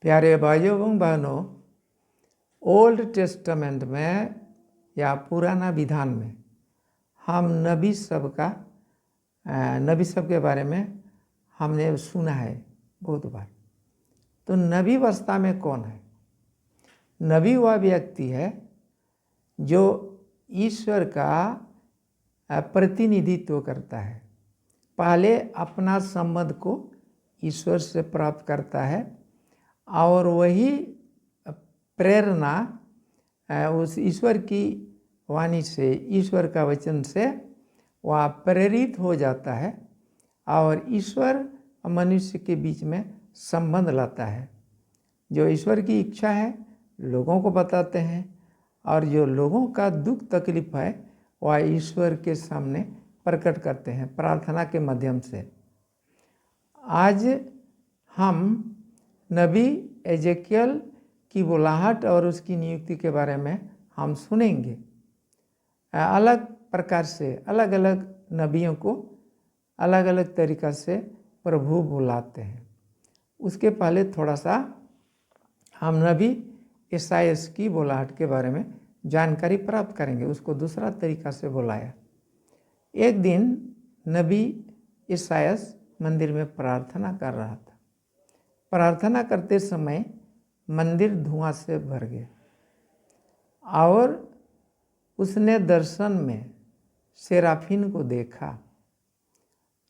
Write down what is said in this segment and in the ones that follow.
प्यारे भाइयों एवं बहनों, ओल्ड टेस्टामेंट में या पुराना विधान में हम नबी सब के बारे में हमने सुना है बहुत बार। तो नबी अवस्था में कौन है? नबी वह व्यक्ति है जो ईश्वर का प्रतिनिधित्व करता है। पहले अपना संबंध को ईश्वर से प्राप्त करता है और वही प्रेरणा उस ईश्वर की वाणी से, ईश्वर का वचन से वह प्रेरित हो जाता है और ईश्वर मनुष्य के बीच में संबंध लाता है। जो ईश्वर की इच्छा है लोगों को बताते हैं और जो लोगों का दुख तकलीफ है वह ईश्वर के सामने प्रकट करते हैं प्रार्थना के माध्यम से। आज हम नबी एजेकियल की बुलाहट और उसकी नियुक्ति के बारे में हम सुनेंगे। अलग प्रकार से अलग अलग नबियों को अलग अलग तरीक़ा से प्रभु बुलाते हैं। उसके पहले थोड़ा सा हम नबी ईसायास की बुलाहट के बारे में जानकारी प्राप्त करेंगे। उसको दूसरा तरीक़ा से बुलाया। एक दिन नबी ईसायास मंदिर में प्रार्थना कर रहा था। प्रार्थना करते समय मंदिर धुआं से भर गया और उसने दर्शन में सेराफिन को देखा।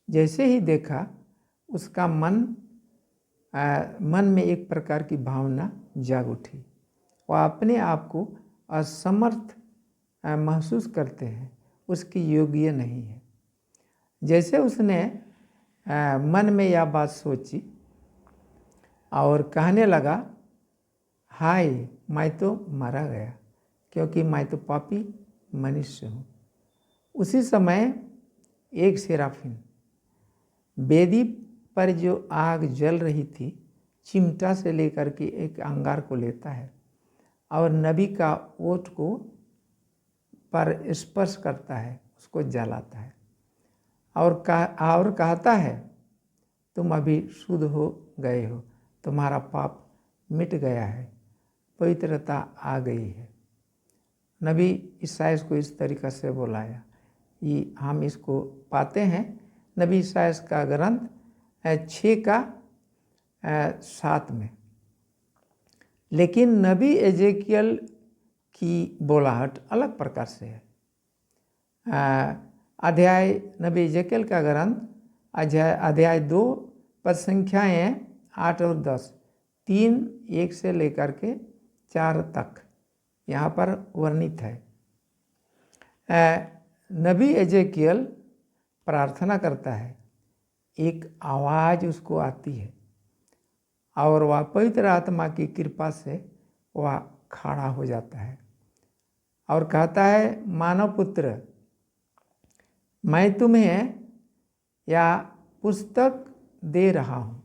जैसे ही देखा उसका मन में एक प्रकार की भावना जाग उठी। वह अपने आप को असमर्थ महसूस करते हैं, उसकी योग्य नहीं है। जैसे उसने मन में यह बात सोची और कहने लगा, हाय मैं तो मारा गया क्योंकि मैं तो पापी मनुष्य हूँ। उसी समय एक सेराफिन वेदी पर जो आग जल रही थी चिमटा से लेकर के एक अंगार को लेता है और नबी का ओठ को पर स्पर्श करता है, उसको जलाता है और कहता है, तुम अभी शुद्ध हो गए हो, तुम्हारा पाप मिट गया है, पवित्रता आ गई है। नबी ईसायास को इस तरीक़ा से बुलाया। ये हम इसको पाते हैं नबी ईसायास का ग्रंथ 6:7 में। लेकिन नबी एजेकियल की बुलाहट अलग प्रकार से है। नबी एजेकियल का ग्रंथ अध्याय 2 पद संख्याएँ 8 और 10, 3:1 से लेकर के 4 तक यहाँ पर वर्णित है। नबी एजेकियल प्रार्थना करता है, एक आवाज़ उसको आती है और वह पवित्र आत्मा की कृपा से वह खड़ा हो जाता है और कहता है, मानव पुत्र, मैं तुम्हें यह पुस्तक दे रहा हूँ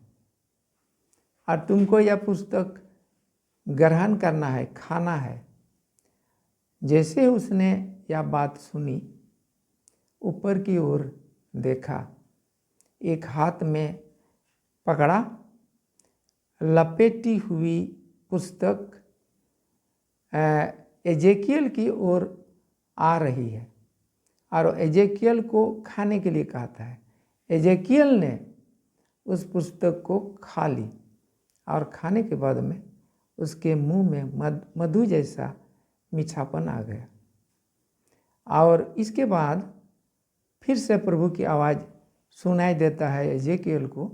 और तुमको यह पुस्तक ग्रहण करना है, खाना है। जैसे उसने यह बात सुनी, ऊपर की ओर देखा, एक हाथ में पकड़ा लपेटी हुई पुस्तक एजेकियल की ओर आ रही है और एजेकियल को खाने के लिए कहता है। एजेकियल ने उस पुस्तक को खा ली और खाने के बाद में उसके मुंह में मधु जैसा मीठापन आ गया और इसके बाद फिर से प्रभु की आवाज़ सुनाई देता है एजेकियल को,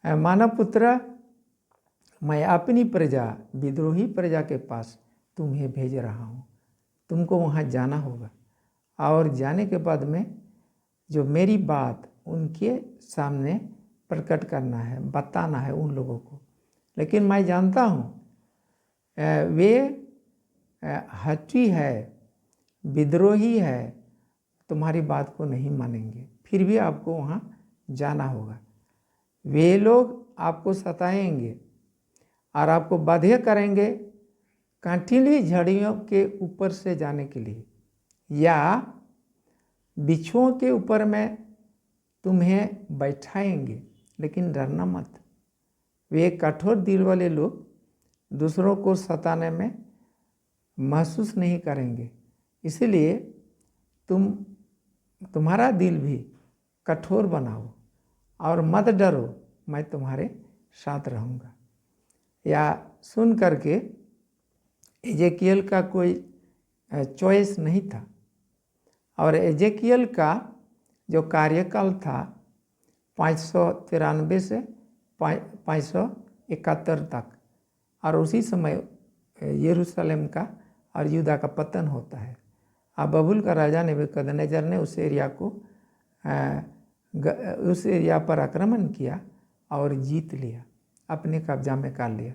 मानव पुत्र, मैं अपनी प्रजा विद्रोही प्रजा के पास तुम्हें भेज रहा हूँ। तुमको वहाँ जाना होगा और जाने के बाद में जो मेरी बात उनके सामने प्रकट करना है, बताना है उन लोगों को। लेकिन मैं जानता हूँ वे हठी है, विद्रोही है, तुम्हारी बात को नहीं मानेंगे, फिर भी आपको वहाँ जाना होगा। वे लोग आपको सताएंगे और आपको बाध्य करेंगे कांटीली झड़ियों के ऊपर से जाने के लिए या बिच्छुओं के ऊपर में तुम्हें बैठाएंगे, लेकिन डरना मत, वे कठोर दिल वाले लोग दूसरों को सताने में महसूस नहीं करेंगे। इसलिए तुम्हारा दिल भी कठोर बनाओ और मत डरो, मैं तुम्हारे साथ रहूँगा। या सुन करके एजेकियल का कोई चॉइस नहीं था, और एजेकियल का जो कार्यकाल था 593 से 571 तक, और उसी समय यरूशलेम का और यूदा का पतन होता है। अब बबुल का राजा नेबूकदनेस्सर ने उस एरिया पर आक्रमण किया और जीत लिया, अपने कब्जा में कर लिया,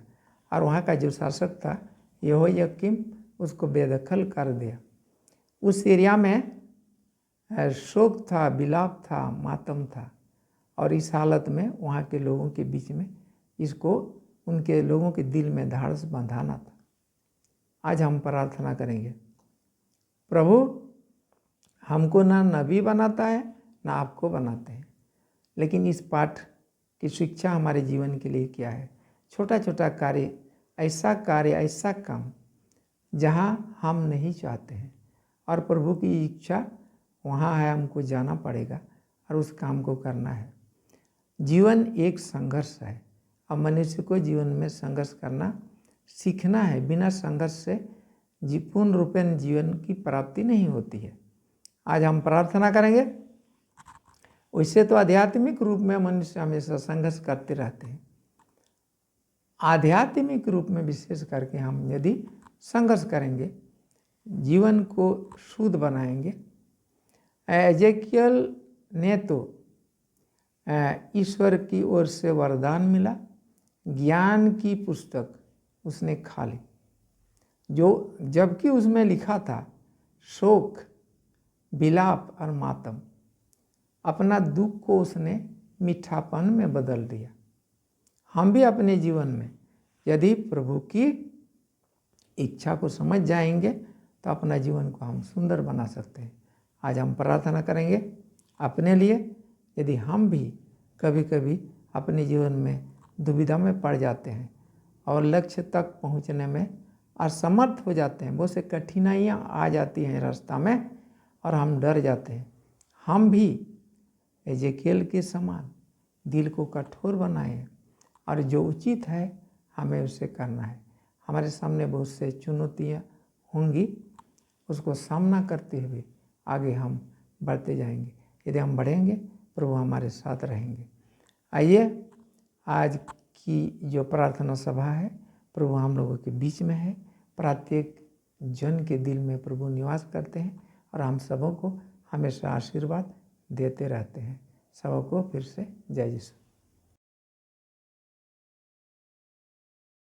और वहाँ का जो शासक था यहोयाकीम उसको बेदखल कर दिया। उस एरिया में शोक था, विलाप था, मातम था, और इस हालत में वहाँ के लोगों के बीच में इसको उनके लोगों के दिल में धाड़स बंधाना था। आज हम प्रार्थना करेंगे, प्रभु हमको ना नबी बनाता है ना आपको बनाते हैं, लेकिन इस पाठ की शिक्षा हमारे जीवन के लिए क्या है? छोटा छोटा कार्य, ऐसा काम जहाँ हम नहीं चाहते हैं, और प्रभु की इच्छा वहाँ है, हमको जाना पड़ेगा और उस काम को करना है। जीवन एक संघर्ष है, अब मनुष्य को जीवन में संघर्ष करना सीखना है। बिना संघर्ष से पूर्ण रूपेण जीवन की प्राप्ति नहीं होती है। आज हम प्रार्थना करेंगे। वैसे तो आध्यात्मिक रूप में मनुष्य हमेशा संघर्ष करते रहते हैं, आध्यात्मिक रूप में विशेष करके हम यदि संघर्ष करेंगे, जीवन को शुद्ध बनाएंगे। एजेकियल ने तो ईश्वर की ओर से वरदान मिला, ज्ञान की पुस्तक उसने खा ली, जो जबकि उसमें लिखा था शोक, विलाप और मातम। अपना दुख को उसने मीठापन में बदल दिया। हम भी अपने जीवन में यदि प्रभु की इच्छा को समझ जाएंगे तो अपना जीवन को हम सुंदर बना सकते हैं। आज हम प्रार्थना करेंगे अपने लिए। यदि हम भी कभी कभी अपने जीवन में दुविधा में पड़ जाते हैं और लक्ष्य तक पहुंचने में असमर्थ हो जाते हैं, बहुत से कठिनाइयाँ आ जाती हैं रास्ता में और हम डर जाते हैं, हम भी एजेकियल के समान दिल को कठोर बनाएं और जो उचित है हमें उसे करना है। हमारे सामने बहुत से चुनौतियाँ होंगी, उसको सामना करते हुए आगे हम बढ़ते जाएंगे। यदि हम बढ़ेंगे प्रभु हमारे साथ रहेंगे। आइए, आज की जो प्रार्थना सभा है प्रभु हम लोगों के बीच में है। प्रत्येक जन के दिल में प्रभु निवास करते हैं और हम सबों को हमेशा आशीर्वाद देते रहते हैं। सबों को फिर से जय यीशु।